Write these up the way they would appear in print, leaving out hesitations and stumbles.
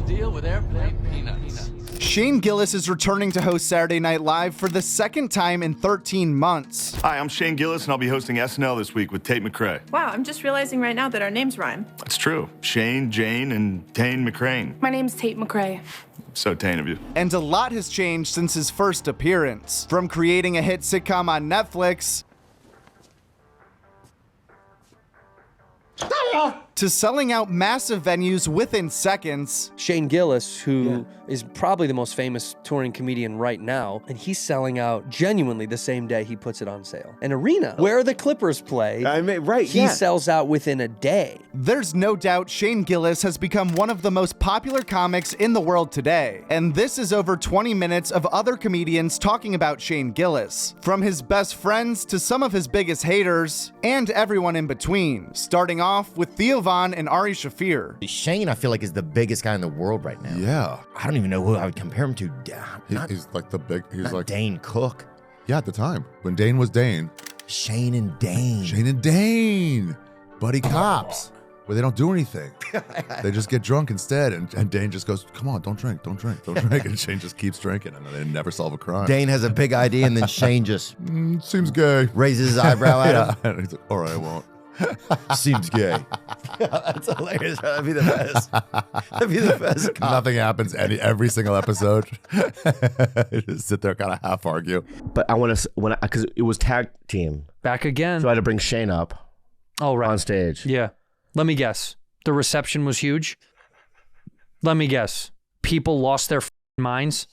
deal with airplane peanuts. Shane Gillis is returning to host Saturday Night Live for the second time in 13 months. Hi, I'm Shane Gillis, and I'll be hosting SNL this week with Tate McRae. Wow, I'm just realizing right now that our names rhyme. That's true. Shane, Jane, and Tane McCrane. My name's Tate McRae. So Tane of you. And a lot has changed since his first appearance. From creating a hit sitcom on Netflix to selling out massive venues within seconds. Shane Gillis, who is probably the most famous touring comedian right now, and he's selling out genuinely the same day he puts it on sale. An arena where the Clippers play, he sells out within a day. There's no doubt Shane Gillis has become one of the most popular comics in the world today. And this is over 20 minutes of other comedians talking about Shane Gillis. From his best friends to some of his biggest haters, and everyone in between. Starting off with Theo Von and Ari Shaffir. Shane, I feel like, is the biggest guy in the world right now. Yeah. I don't even know who I would compare him to. He's like the big, he's like Dane Cook. Yeah, at the time. When Dane was Dane. Shane and Dane. Shane and Dane. Buddy cops. Where they don't do anything. They just get drunk instead. And Dane just goes, come on, don't drink. And Shane just keeps drinking. And they never solve a crime. Dane has a big idea, and then Shane just seems gay. Raises his eyebrow at him. And he's like, all right, I won't. Seems gay. That's hilarious. That'd be the best. That'd be the best. Cop. Nothing happens every single episode. Just sit there, kind of half argue. But I want to, because it was tag team. Back again. So I had to bring Shane up. Oh, right. On stage. Yeah. Let me guess. The reception was huge. Let me guess. People lost their minds.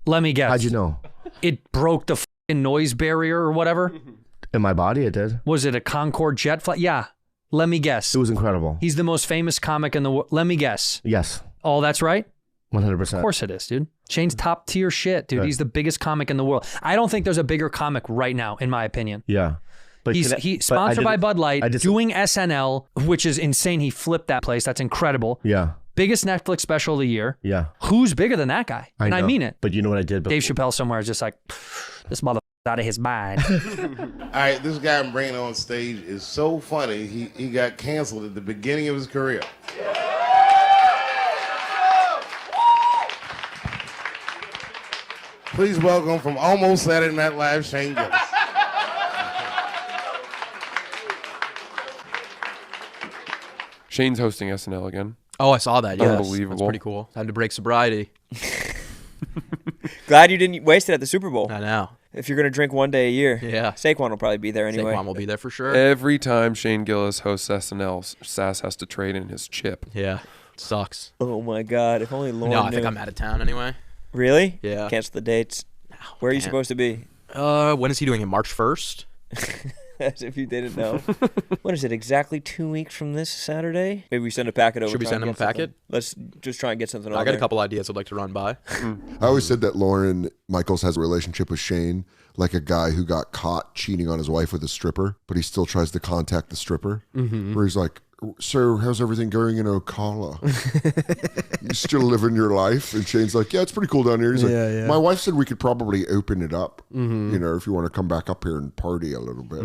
Let me guess. How'd you know? It broke the noise barrier or whatever. In my body, it did. Was it a Concorde jet flight? Yeah. Let me guess. It was incredible. He's the most famous comic in the world. Let me guess. Yes. Oh, that's right? 100%. Of course it is, dude. Shane's top tier shit, dude. Right. He's the biggest comic in the world. I don't think there's a bigger comic right now, in my opinion. Yeah. But he's sponsored by Bud Light, doing SNL, which is insane. He flipped that place. That's incredible. Yeah. Biggest Netflix special of the year. Yeah. Who's bigger than that guy? And I mean it. But you know what I did? Dave Chappelle somewhere is just like, this mother out of his mind. All right, this guy I'm bringing on stage is so funny. He got canceled at the beginning of his career. Please welcome from almost Saturday Night Live, Shane Gillis. Shane's hosting SNL again. Oh, I saw that. Yes. Unbelievable. That's pretty cool. Time to break sobriety. Glad you didn't waste it at the Super Bowl. I know. If you're going to drink one day a year. Yeah. Saquon will probably be there anyway. Saquon will be there for sure. Every time Shane Gillis hosts SNL, Sass has to trade in his chip. Yeah. It sucks. Oh, my God. If only Lauren No, I think I'm out of town anyway. Really? Yeah. Cancel the dates. Where are you supposed to be? When is he doing it? March 1st? As if you didn't know. What is it, exactly 2 weeks from this Saturday? Maybe we send a packet over. Should we send him a packet? Let's just try and get something over. I got a couple ideas I'd like to run by. I always said that Lauren Michaels has a relationship with Shane like a guy who got caught cheating on his wife with a stripper, but he still tries to contact the stripper. Mm-hmm. Where he's like, so how's everything going in Ocala? You still living your life? And Shane's like, yeah, it's pretty cool down here. He's like, my wife said we could probably open it up, you know, if you want to come back up here and party a little bit.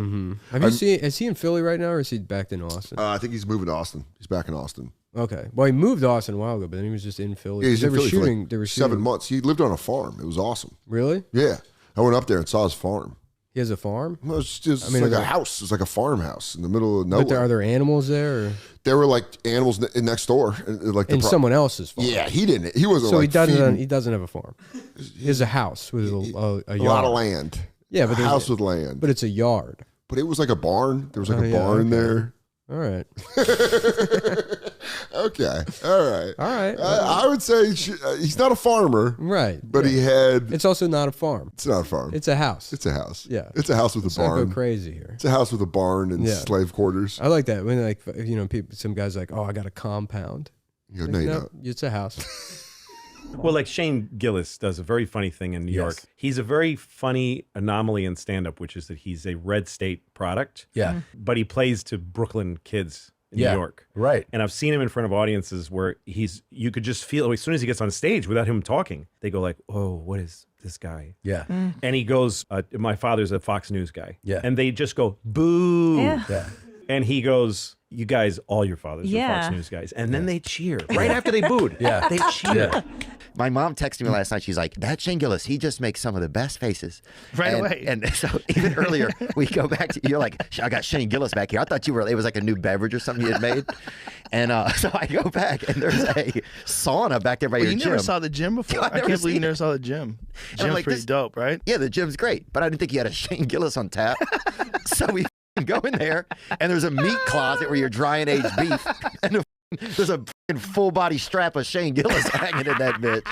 Have you seen, is he in Philly right now or is he back in Austin? I think he's moving to Austin. He's back in Austin. Okay. Well, he moved to Austin a while ago, but then he was just in Philly. Yeah, he's they in were Philly shooting. for They were like shooting. 7 months. He lived on a farm. It was awesome. Really? Yeah. I went up there and saw his farm. He has a farm? Well, it's just like a house. It's like a farmhouse in the middle of nowhere. But are there animals there? Or? There were like animals next door, like in someone else's farm. Yeah, he didn't. He wasn't. So like he doesn't. feeding. He doesn't have a farm. He has a house with a yard. lot of land. Yeah, but a house with land. But it's a yard. But it was like a barn. There was like a barn there. All right. Okay. All right. All right. I would say he's not a farmer. Right. But he had. It's also not a farm. It's not a farm. It's a house. It's a house. Yeah. It's a house with a barn. Don't go crazy here. It's a house with a barn and slave quarters. I like that when people, some guys like, oh, I got a compound. You go, no, you don't. It's a house. Well, like Shane Gillis does a very funny thing in New York. He's a very funny anomaly in stand-up, which is that he's a red state product. Yeah. But he plays to Brooklyn kids in New York. Right. And I've seen him in front of audiences where you could just feel, as soon as he gets on stage without him talking, they go like, oh, what is this guy? Yeah. And he goes, my father's a Fox News guy. Yeah. And they just go, boo. Yeah. And he goes, you guys, all your fathers are Yeah. Fox News guys. And then they cheer right after they booed. Yeah. They cheer. My mom texted me last night. She's like, that Shane Gillis, he just makes some of the best faces. Right away. And so even earlier, we go back to, you're like, I got Shane Gillis back here. I thought it was like a new beverage or something you had made. And so I go back and there's a sauna back there by Well, your you gym. never saw the gym before. I can't believe you never saw the gym. Gym's like, pretty this- dope, right? Yeah, the gym's great, but I didn't think you had a Shane Gillis on tap. So we go in there, and there's a meat closet where you're drying aged beef, and there's a full body strap of Shane Gillis hanging in that bitch,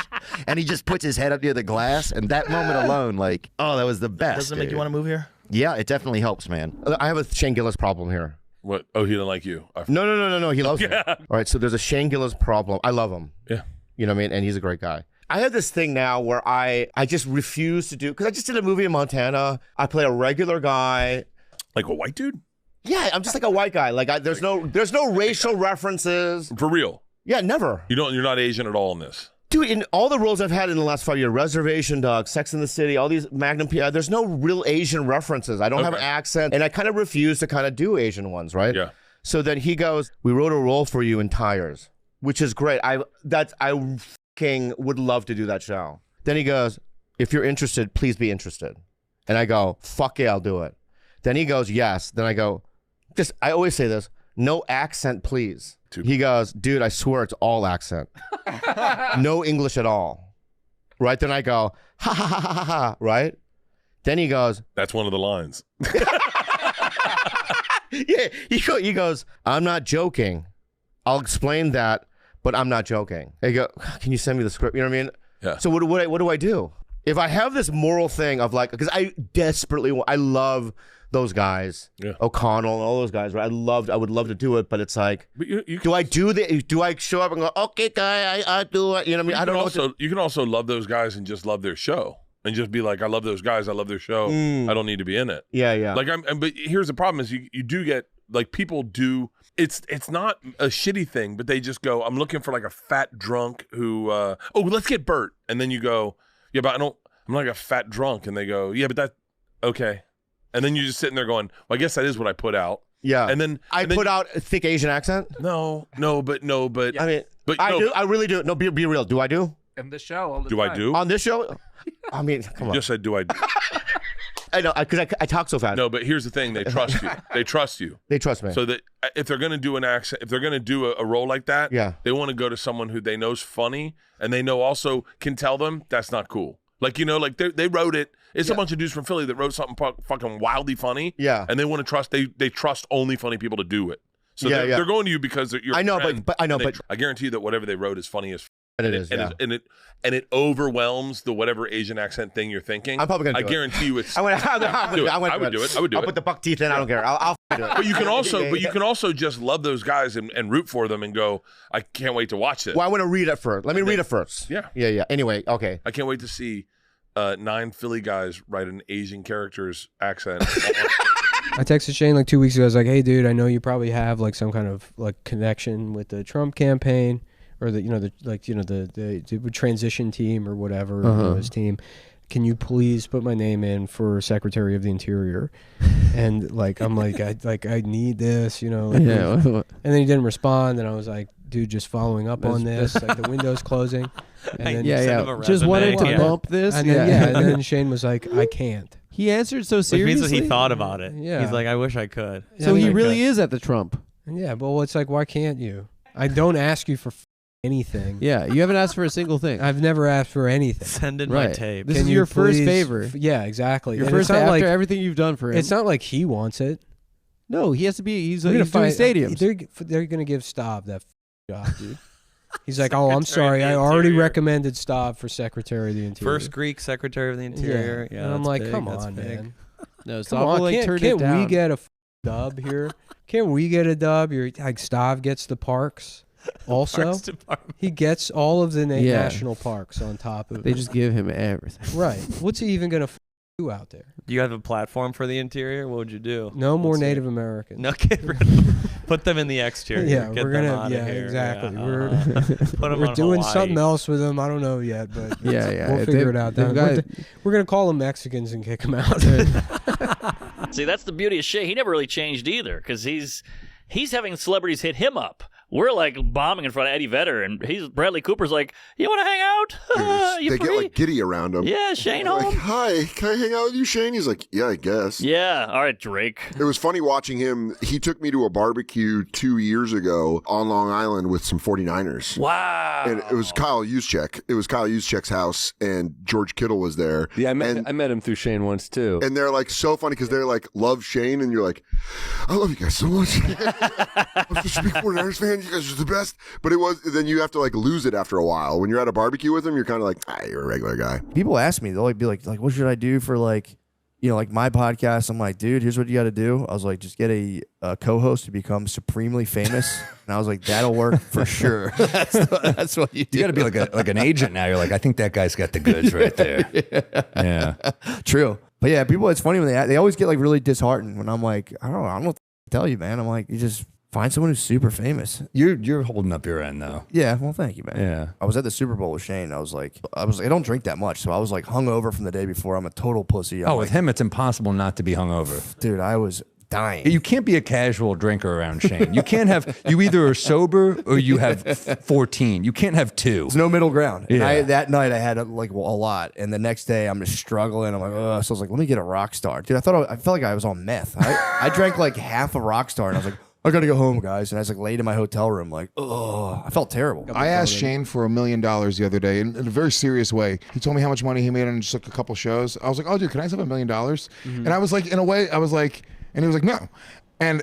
and he just puts his head up near the glass, and that moment alone, like, oh, that was the best. Doesn't it make you want to move here? Yeah, it definitely helps, man. I have a Shane Gillis problem here. What? Oh, he didn't like you. No. He loves me. Yeah. All right, so there's a Shane Gillis problem. I love him. Yeah. You know what I mean? And he's a great guy. I have this thing now where I just refuse to do, because I just did a movie in Montana. I play a regular guy. Like a white dude? Yeah, I'm just like a white guy. Like there's no racial references. For real? Yeah, never. You're not Asian at all in this. Dude, in all the roles I've had in the last 5 years, Reservation Dogs, Sex and the City, all these Magnum PI, there's no real Asian references. I don't have an accent, and I kind of refuse to kind of do Asian ones, right? Yeah. So then he goes, we wrote a role for you in Tires, which is great. I fucking would love to do that show. Then he goes, if you're interested, please be interested. And I go, fuck yeah, I'll do it. Then he goes, yes. Then I go, I always say this, no accent, please. He goes, dude, I swear it's all accent. No English at all. Right? Then I go, ha ha ha ha ha, right? Then he goes, that's one of the lines. Yeah, he goes, I'm not joking. I'll explain that, but I'm not joking. I go, can you send me the script? You know what I mean? Yeah. So what do I do? If I have this moral thing of like, because I love those guys, O'Connell and all those guys, right? I would love to do it, but it's like, do I show up and go, okay, guy, I do it? You know what I mean? I don't know. You can also love those guys and just love their show. And just be like, I love those guys. I love their show. I don't need to be in it. Yeah. Like but here's the problem: is you do get like people do. It's not a shitty thing, but they just go, I'm looking for like a fat drunk who. Oh, let's get Bert, and then you go, yeah, but I'm like a fat drunk, and they go, yeah, but that okay, and then you're just sitting there going, well, I guess that is what I put out. Yeah, and then I put out a thick Asian accent. No, but I mean, but I do. I really do. No, be real. Do I do? In the show all the Do time. I do? On this show? I mean, come on. Just said, do I do? I know, because I talk so fast. No, but here's the thing: they trust you. They trust you. They trust me. So that if they're going to do an accent, if they're going to do a role like that, they want to go to someone who they know's funny and they know also can tell them that's not cool. Like like they wrote it. It's a bunch of dudes from Philly that wrote something fucking wildly funny. Yeah, and they want to trust. They trust only funny people to do it. So they're going to you because you're. I know, but I guarantee you that whatever they wrote is funny as. And it is, and it overwhelms the whatever Asian accent thing you're thinking. I'm probably gonna do I guarantee you it's. I would do it. I would do it. I'll put the buck teeth in. I don't care. I'll do it. But you can also just love those guys and root for them and go, I can't wait to watch this. Well, I want to read it first. Let me read it first. Yeah. Anyway, okay. I can't wait to see 9 Philly guys write an Asian character's accent. I texted Shane like 2 weeks ago. I was like, hey, dude, I know you probably have like some kind of like connection with the Trump campaign. Or the transition team or whatever his team. Can you please put my name in for Secretary of the Interior? And like I'm like I need this, And then he didn't respond, and I was like, dude, just following up on this, like the window's closing. And then, just wanted to bump this. And then, and then Shane was like, I can't. He answered so seriously. Which means that he thought about it. Yeah. He's like, I wish I could. So he really is at the Trump. Yeah, but it's like, why can't you? I don't ask you for anything. Yeah, you haven't asked for a single thing. I've never asked for anything. Send in my tape. This is your first favor. Yeah, exactly. Your first after everything you've done for him. It's not like he wants it. No, he has to be. He's doing stadiums. They're gonna give Staub that job, dude. He's like, oh, I'm sorry. I already recommended Staub for Secretary of the Interior. First Greek Secretary of the Interior. Yeah, and I'm like, big, come on, man. No, come on. Can't we get a dub here? Can't we get a dub? Like Staub gets the parks. Also, he gets all of the national parks on top of it. They just give him everything. Right. What's he even going to do out there? Do you have a platform for the interior? What would you do? No more Native Americans. No, get rid of them. Put them in the exterior. Yeah, get we're them gonna. out Yeah, of here. exactly. Yeah, We're doing something else with them. I don't know yet, but we'll figure it out. We're gonna call them Mexicans and kick them out. See, that's the beauty of Shea. He never really changed either, because he's having celebrities hit him up. We're like bombing in front of Eddie Vedder, and Bradley Cooper's like, "You want to hang out? You they free?" get like giddy around him. Yeah, Shane Like, home. hi, can I hang out with you, Shane? He's like, yeah, I guess. Yeah, all right, Drake. It was funny watching him. He took me to a barbecue 2 years ago on Long Island with some 49ers. Wow. And it was Kyle Juszczyk. It was Kyle Juszczyk's house, and George Kittle was there. Yeah, I met him through Shane once too. And they're like so funny because they're like, love Shane, and you're like, I love you guys so much. I'm such a big 49ers fan. You guys are the best. But then you have to like lose it after a while. When you're at a barbecue with him, you're kind of like, you're a regular guy. People ask me, they'll like be like, what should I do for like, like my podcast? I'm like, dude, here's what you got to do. I was like, just get a co-host to become supremely famous. And I was like, that'll work for sure. That's what you do. You got to be like an agent now. You're like, I think that guy's got the goods right there. Yeah. True. But yeah, people, it's funny when they always get like really disheartened when I'm like, I don't know what to tell you, man. I'm like, you just find someone who's super famous. You're holding up your end though. Yeah, well, thank you, man. Yeah. I was at the Super Bowl with Shane. I was like, I don't drink that much, so I was like hungover from the day before. I'm a total pussy. I'm With him, it's impossible not to be hungover. Dude, I was dying. You can't be a casual drinker around Shane. You can't have. You either are sober or you have 14. You can't have two. There's no middle ground. Yeah. And that night I had like a lot, and the next day I'm just struggling. I'm like, ugh. So I was like, let me get a Rockstar, dude. I felt like I was on meth. I drank like half a Rockstar, and I was like, I gotta go home, guys. And I was like laid in my hotel room, like, oh, I felt terrible. I asked Shane for $1 million the other day in a very serious way. He told me how much money he made on just like a couple shows. I was like, oh, dude, can I just have $1 million? And I was like, in a way, I was like, and he was like, no. And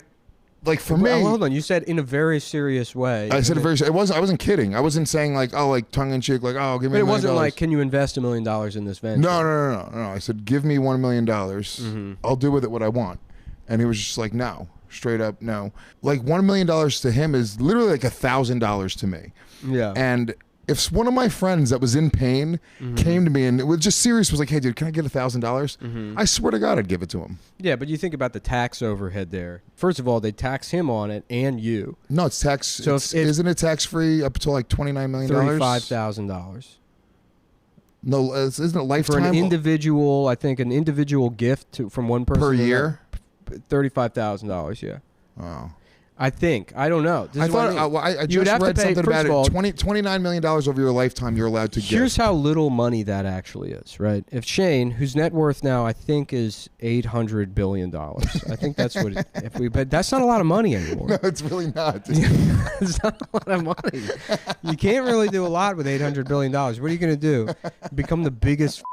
like for me, hold on, you said in a very serious way. I said I wasn't kidding. I wasn't saying like, oh, like tongue in cheek, like, oh, give me. But $1 it wasn't million. like, can you invest $1 million in this venture? No. I said, give me $1 million. I'll do with it what I want. And he was just like, no. Straight up, no. Like $1 million to him is literally like $1,000 to me. Yeah. And if one of my friends that was in pain came to me and it was just serious, was like, "Hey, dude, can I get $1,000?" I swear to God, I'd give it to him. Yeah, but you think about the tax overhead there. First of all, they tax him on it and you. No, it's tax. So isn't it tax free up to like $29 million? $35,000. No, isn't it lifetime? For an individual, I think an individual gift from one person per year. $35,000, yeah. Wow. I think. I don't know. I just read something about it. $29 million over your lifetime you're allowed to get. Here's how little money that actually is, right? If Shane, whose net worth now I think is $800 billion, I think that's what but that's not a lot of money anymore. No, it's really not. It's not a lot of money. You can't really do a lot with $800 billion. What are you going to do? Become the biggest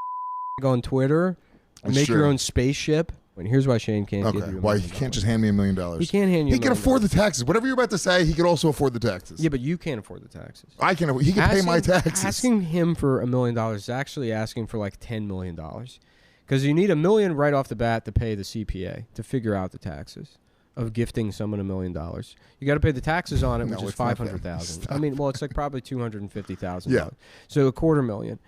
on Twitter? That's Make your true. own spaceship? And here's why Shane can't give you Why he can't just hand me $1 million? He can't hand you. He can afford the taxes. Whatever you're about to say, he can also afford the taxes. Yeah, but you can't afford the taxes. I can. He can pay my taxes. Asking him for $1 million is actually asking for like $10 million, because you need $1 million right off the bat to pay the CPA to figure out the taxes of gifting someone $1 million. You got to pay the taxes on it, which is $500,000. I mean, well, it's like probably $250,000. Yeah. So $250,000.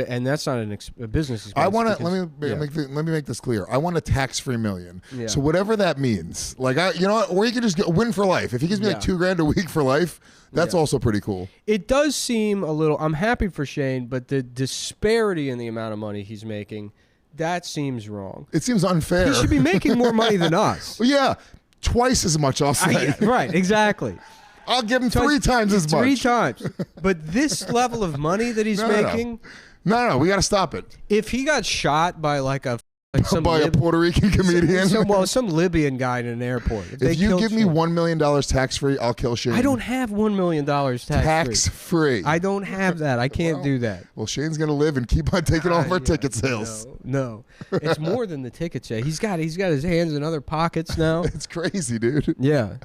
And that's not a business expense. I want to let me make this clear. I want a tax-free million. Yeah. So whatever that means, like you know what, or you could just win for life. If he gives me like $2,000 a week for life, that's also pretty cool. It does seem a little. I'm happy for Shane, but the disparity in the amount of money he's making, that seems wrong. It seems unfair. He should be making more money than us. Well, yeah, twice as much. I'll say. Right, exactly. I'll give him 3 times as much. 3 times. But this level of money that he's making. No, we got to stop it. If he got shot by like a Puerto Rican comedian, some Libyan guy in an airport. If you give me $1 million tax free, I'll kill Shane. I don't have $1 million tax free. I don't have that. I can't do that. Well, Shane's gonna live and keep on taking all of our ticket sales. No, it's more than the ticket sale. He's got his hands in other pockets now. It's crazy, dude. Yeah.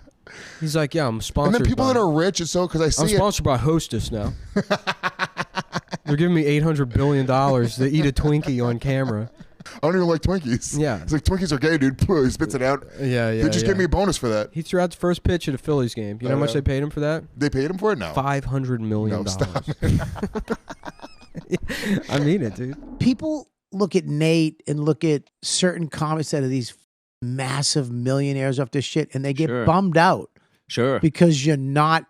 He's like, yeah, I'm sponsored. And then people that are rich, it's so because I see I'm sponsored by Hostess now. They're giving me $800 billion to eat a Twinkie on camera. I don't even like Twinkies. Yeah. It's like, Twinkies are gay, dude. He spits it out. Yeah. They just gave me a bonus for that. He threw out the first pitch at a Phillies game. You know how much they paid him for that? They paid him for it? No. $500 million. No, stop. I mean it, dude. People look at Nate and look at certain comics that are these massive millionaires off this shit, and they get bummed out. Sure. Because you're not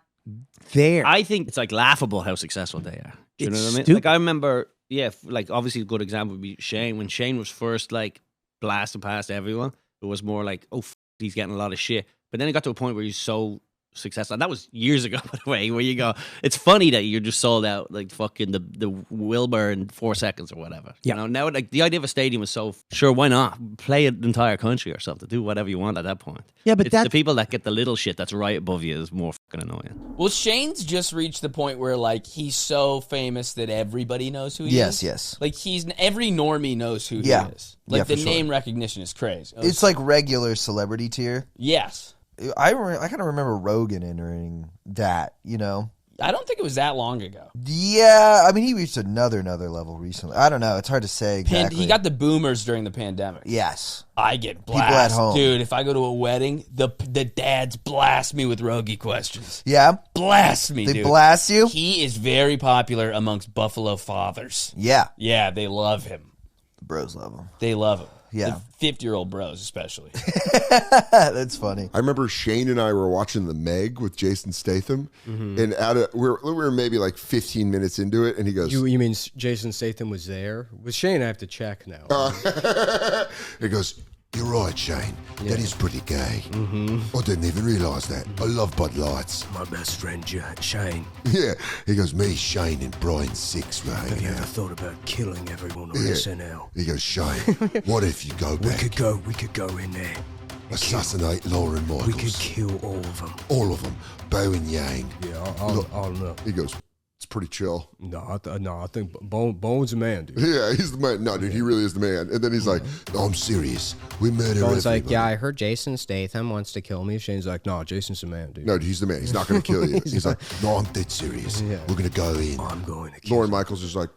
there. I think it's like laughable how successful they are. Do you know what I mean? stupid. Like I remember, like obviously a good example would be Shane. When Shane was first like blasting past everyone, it was more like, oh, he's getting a lot of shit. But then it got to a point where he's so successful. And that was years ago, by the way, where you go, it's funny that you're just sold out like fucking the Wilbur in 4 seconds or whatever. Yeah. You know, now like the idea of a stadium was so sure, why not? Play an entire country or something. Do whatever you want at that point. Yeah, but it's the people that get the little shit that's right above you is more fucking annoying. Well, Shane's just reached the point where like he's so famous that everybody knows who he is. Yes. Like every normie knows who he is. Like the name recognition is crazy. It's like regular celebrity tier. Yes. I kind of remember Rogan entering that, you know. I don't think it was that long ago. Yeah, I mean, he reached another level recently. I don't know. It's hard to say exactly. He got the boomers during the pandemic. Yes. I get People at home. Dude, if I go to a wedding, the dads blast me with Rogie questions. Yeah? Blast me, They dude. blast you? He is very popular amongst Buffalo fathers. Yeah. Yeah, they love him. The bros love him. They love him. Yeah. The 50-year-old bros, especially. That's funny. I remember Shane and I were watching The Meg with Jason Statham, and we were maybe like 15 minutes into it, and he goes, You mean Jason Statham was there? With Shane, I have to check now. he goes, "You're right, Shane. That is pretty gay. I didn't even realise that. I love Bud Lights. My best friend, Shane. Yeah." He goes, "Me, Shane, and Brian Six, right?" Have you ever thought about killing everyone on Yeah. SNL? He goes, "Shane, what if you go back? We could go in there. Assassinate Lauren Michaels. We could kill all of them. All of them. Bo and Yang." Yeah, I'll know. He goes, "It's pretty chill." No, I think Bone's a man, dude. Yeah, he's the man. No, dude, he really is the man. And then he's like, "No, I'm serious. We murder Bone's everybody." like, yeah, I heard Jason Statham wants to kill me. Shane's like, no, Jason's a man, dude. No, he's the man. He's not going to kill you. He's like, "No, I'm dead serious. Yeah. We're going to go in." I'm going to kill Lauren Michaels is like,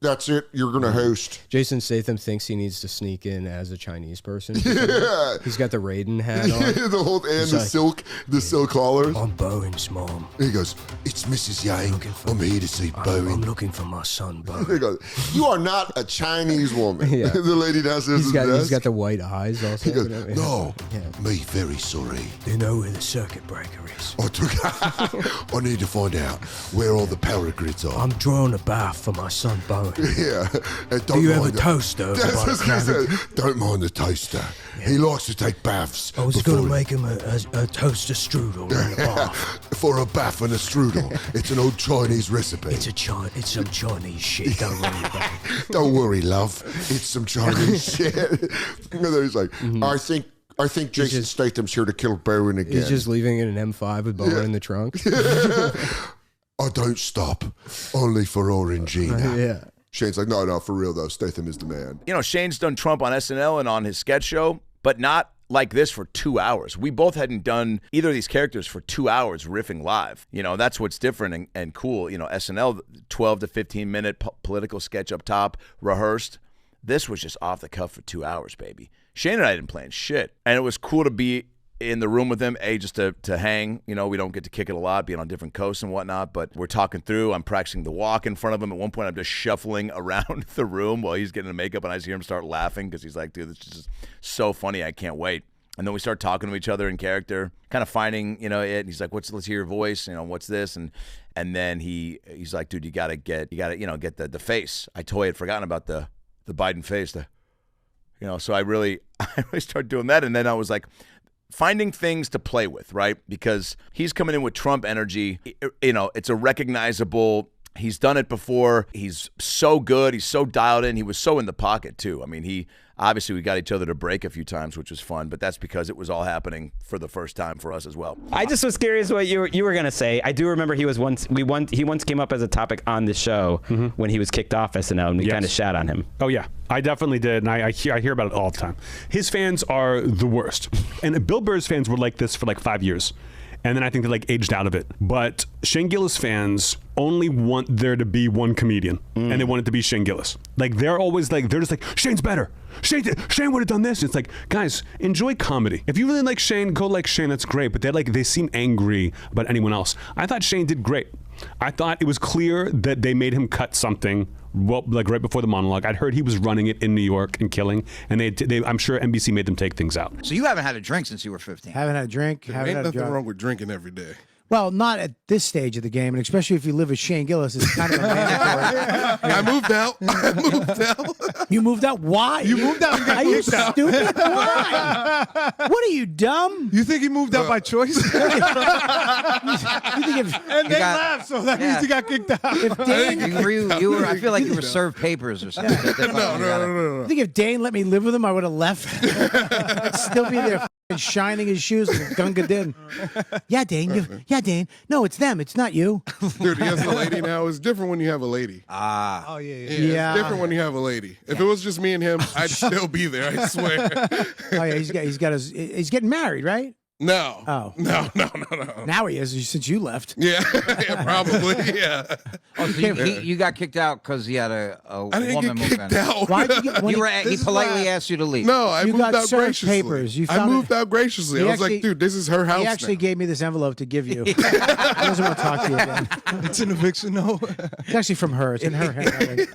"That's it. You're going to host." Jason Statham thinks he needs to sneak in as a Chinese person. Yeah. He's got the Raiden hat on. the whole and He's the like, silk collars. I'm Bowen's mom. He goes, "It's Mrs. Yang. I'm here to see I'm Bowen." looking for my son, Bowen. He goes, "You are not a Chinese woman." Yeah. The lady downstairs. He's got the white eyes also. He goes, and everything. "No, Yeah. me very sorry. Do you know where the circuit breaker is? I need to find out where all the power grids are." I'm drawing a bath for my son, Bowen. Yeah. And Do you have a mind the- toaster over That's by what the I said. cabin? Don't mind the toaster. He likes to take baths. I was going to before- make him a toaster strudel in a bath. for a bath and a strudel. It's an old Chinese recipe. It's some Chinese shit. Don't worry about it. Don't worry, love. It's some Chinese shit. And then he's like, I think Jason Statham's here to kill Bowen again. He's just leaving in an M5 with Bowen in the trunk. I don't stop, only for Orangina. Yeah. Shane's like, no, for real though. Statham is the man. You know, Shane's done Trump on SNL and on his sketch show, but not like this for 2 hours. We both hadn't done either of these characters for 2 hours riffing live. You know, that's what's different and cool. You know, SNL, 12 to 15 minute political sketch up top, rehearsed. This was just off the cuff for 2 hours, baby. Shane and I didn't plan shit. And it was cool to be in the room with him, just to hang. You know, we don't get to kick it a lot, being on different coasts and whatnot, but we're talking through. I'm practicing the walk in front of him. At one point, I'm just shuffling around the room while he's getting the makeup, and I just hear him start laughing because he's like, dude, this is just so funny. I can't wait. And then we start talking to each other in character, kind of finding, it. And he's like, let's hear your voice. What's this? And then he's like, dude, you gotta get the face. I totally had forgotten about the Biden face. So I really started doing that. And then I was like, finding things to play with, right? Because he's coming in with Trump energy. It's a recognizable, he's done it before. He's so good. He's so dialed in. He was so in the pocket, too. I mean, obviously we got each other to break a few times, which was fun, but that's because it was all happening for the first time for us as well. I just was curious what you were going to say. I do remember he once came up as a topic on the show when he was kicked off SNL, and we kind of shat on him. Oh, yeah. I definitely did, and I hear about it all the time. His fans are the worst. And Bill Burr's fans were like this for like 5 years. And then I think they aged out of it. But Shane Gillis fans only want there to be one comedian, and they want it to be Shane Gillis. They're always they're just like, Shane's better. Shane would have done this. It's like, guys, enjoy comedy. If you really like Shane, go like Shane. That's great. But they seem angry about anyone else. I thought Shane did great. I thought it was clear that they made him cut something right before the monologue. I'd heard he was running it in New York and killing, and I'm sure NBC made them take things out. So you haven't had a drink since you were 15? Haven't had a drink. There Haven't ain't had a nothing drink. wrong with drinking every day. Well, not at this stage of the game, and especially if you live with Shane Gillis, it's kind of a mandatory. I moved out. I moved out. You moved out? Why? You moved out. Are you stupid? Why? What are you, dumb? You think he moved out by choice? You think if, and they laughed, so that means he got kicked out. If Dane, You were. I feel like you were served papers or something. I think if Dane let me live with him, I would have left. I'd still be there shining his shoes like Gunga Din. Yeah, Dane. Yeah, Dane. No, it's them. It's not you. Dude, he has a lady now. It's different when you have a lady. Oh, Yeah, it's different when you have a lady. If it was just me and him, I'd still be there, I swear. Oh yeah, he's getting married, right? No. Oh. No. Now he is since you left. Yeah, probably, yeah. Oh, so you got kicked out because he had a I didn't woman get kicked moving. out. Why'd you get, when He politely asked you to leave. No, I You moved got out served graciously. papers. You I found moved out graciously. He I was actually- like, dude, this is her house He actually now. gave me this envelope to give you. He doesn't want to talk to you again. It's an eviction note. It's actually from her. It's in her handwriting.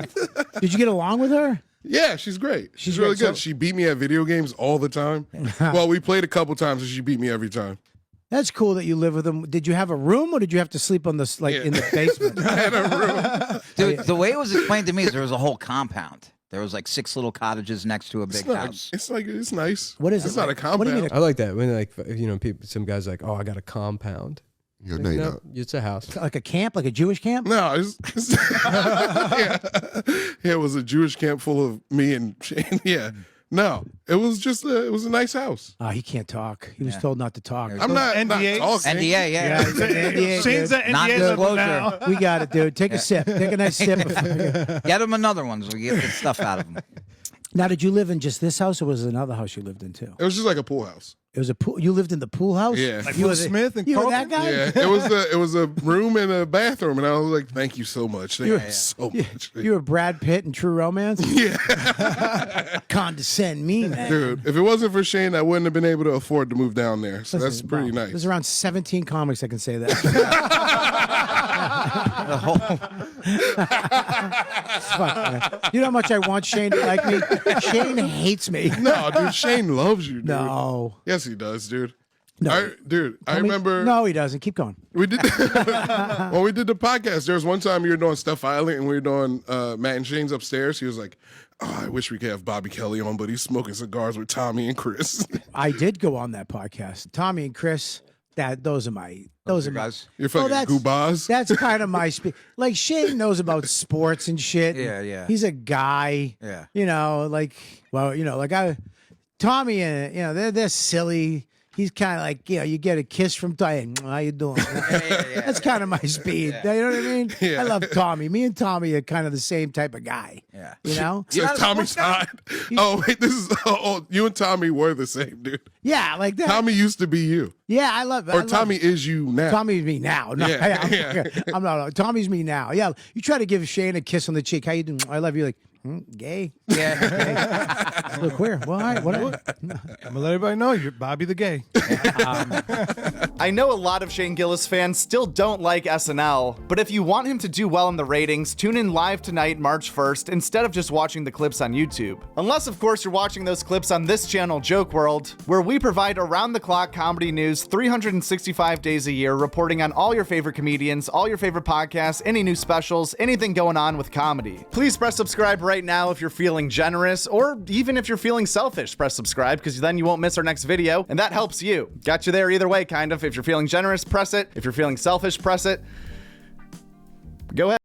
Did you get along with her? Yeah, she's great. She's She's really great. good. So- She beat me at video games all the time. Well, we played a couple times and she beat me every time. That's cool that you live with him. Did you have a room or did you have to sleep on the in the basement? I had a room. Dude, the way it was explained to me is there was a whole compound. There was like 6 little cottages next to a big house. It's nice. What is It's it? not a compound. What do you mean? I like that when people, some guys like, oh, I got a compound. Yeah, Like, no, you no, don't. it's a house. Like a camp, like a Jewish camp? No, it's yeah, it was a Jewish camp full of me and Shane. Yeah, no, it was just it was a nice house. Oh, he can't talk. He was told not to talk. I'm not NDA? talking. NDA, yeah. it's an NDA, Shane's dude. at Not NDA level disclosure. now. We got it, dude. Take a sip. Take a nice sip. Get him another one so we get the stuff out of him. Now, did you live in just this house, or was it another house you lived in too? It was just like a pool house. It was a pool. You lived in the pool house. Yeah. Like you Will were the- Smith and you were Carlton? that guy. Yeah, it was a room and a bathroom, and I was like, "Thank you so much, thank you so much." You were Brad Pitt in True Romance. Yeah, Condescend me, man. dude. If it wasn't for Shane, I wouldn't have been able to afford to move down there. So that's Listen, pretty wow, nice. There's around 17 comics that can say that. Fuck, man. You know how much I want Shane to like me? Shane hates me. No, dude, Shane loves you, dude. No. Yes, he does, dude. No. I Tell me- remember. No, he doesn't. Keep going. We did when we did the podcast. There was one time you were doing Stuff Island and we were doing Matt and Shane's upstairs. He was like, "Oh, I wish we could have Bobby Kelly on, but he's smoking cigars with Tommy and Chris." I did go on that podcast. Tommy and Chris. Those are my guys. You're fucking goobahs. That's kind of my like Shane knows about sports and shit. Yeah, yeah. He's a guy. Yeah. You know, like Tommy and they're silly. He's kind of like, you get a kiss from Tommy. How you doing? That's kind of my speed. You know what I mean? Yeah. I love Tommy. Me and Tommy are kind of the same type of guy. Yeah. You know? So Tommy's hot. Oh wait, this is you and Tommy were the same, dude. Yeah, like that. Tommy used to be you. Yeah, I love it. Or Tommy is you now. Tommy's me now. No, Yeah, I'm not. Tommy's me now. Yeah, you try to give Shane a kiss on the cheek. How you doing? I love you. Like, gay. Yeah. Look queer. Well, all right. Whatever. I'm gonna let everybody know you're Bobby the Gay. I know a lot of Shane Gillis fans still don't like SNL, but if you want him to do well in the ratings, tune in live tonight, March 1st, instead of just watching the clips on YouTube. Unless, of course, you're watching those clips on this channel, Joke World, where we provide around-the-clock comedy news 365 days a year, reporting on all your favorite comedians, all your favorite podcasts, any new specials, anything going on with comedy. Please press subscribe right now if you're feeling generous, or even if you're feeling selfish, press subscribe, because then you won't miss our next video, and that helps you. Got you there either way, kind of. If you're feeling generous, press it. If you're feeling selfish, press it. Go ahead.